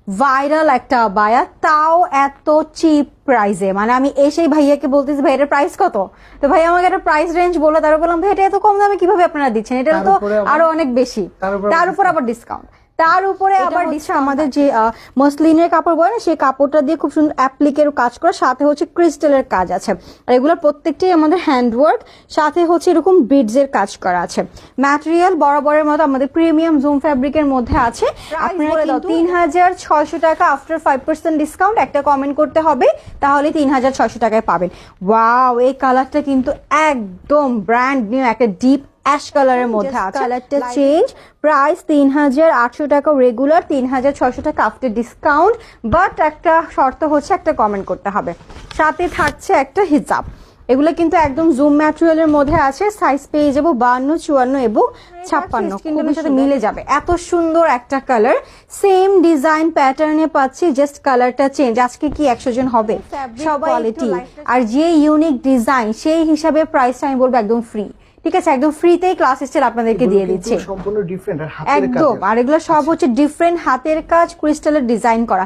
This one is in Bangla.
ভাইরাল একটা আবায়া, তাও এত চিপ প্রাইসে। মানে আমি এসেই ভাইয়াকে বলতেছি ভাই এটার প্রাইস কত, তো ভাই আমাকে একটা প্রাইস রেঞ্জ বলে, তারপর বললাম ভাই এটা এত কম দামে কিভাবে আপনারা দিচ্ছেন, এটা তো আরো অনেক বেশি, তার উপর আবার ডিসকাউন্ট, তার উপরে আবার দিচ্ছে আমাদের যে মসলিনের কাপড় বলে না, সেই কাপড়টা দিয়ে খুব সুন্দর অ্যাপ্লিকের কাজ করা, সাথে হচ্ছে ক্রিস্টালের কাজ আছে, আর এগুলো প্রত্যেকটাই আমাদের হ্যান্ডওয়ার্ক, সাথে হচ্ছে এরকম বিডস এর কাজ করা আছে। ম্যাটেরিয়াল বরাবরের মতো আমাদের প্রিমিয়াম জুম ফ্যাব্রিকের মধ্যে আছে। আপনারা 3600 টাকা আফটার 5% ডিসকাউন্ট, একটা কমেন্ট করতে হবে তাহলে 3600 টাকায় পাবেন। ওয়াও, এই কালারটা কিন্তু একদম ব্র্যান্ড নিউ, একটা ডিপ অ্যাশ কালারের মধ্যে আছে। কালারটা চেঞ্জ, প্রাইস 3800 টাকা রেগুলার, 3600 টাকা আফটার ডিসকাউন্ট, বাট একটা শর্ত হচ্ছে একটা কমেন্ট করতে হবে, সাথে থাকছে একটা হিজাব। এগুলো কিন্তু একদম জুম ম্যাটেরিয়ালের মধ্যে আছে, সাইজ পেয়ে যাবো 52, 54 এবং 56, খুবই সাথে মিলে যাবে। এত সুন্দর একটা কালার, সেম ডিজাইন প্যাটার্নে পাচ্ছি, জাস্ট কালারটা চেঞ্জ। আজকে কি 100 জন হবে? সব কোয়ালিটি আর যে ইউনিক ডিজাইন, সেই হিসাবে প্রাইসটা আমি বলবো একদম ফ্রি। ঠিক আছে, একদম ফ্রিতেই ক্লাস স্টাইল আপনাদেরকে দিয়ে দিচ্ছি, সম্পূর্ণ ডিফারেন্ট আর হাতের কাজ, একদম। আর এগুলো সব হচ্ছে ডিফারেন্ট হাতের কাজ, ক্রিস্টালের ডিজাইন করা।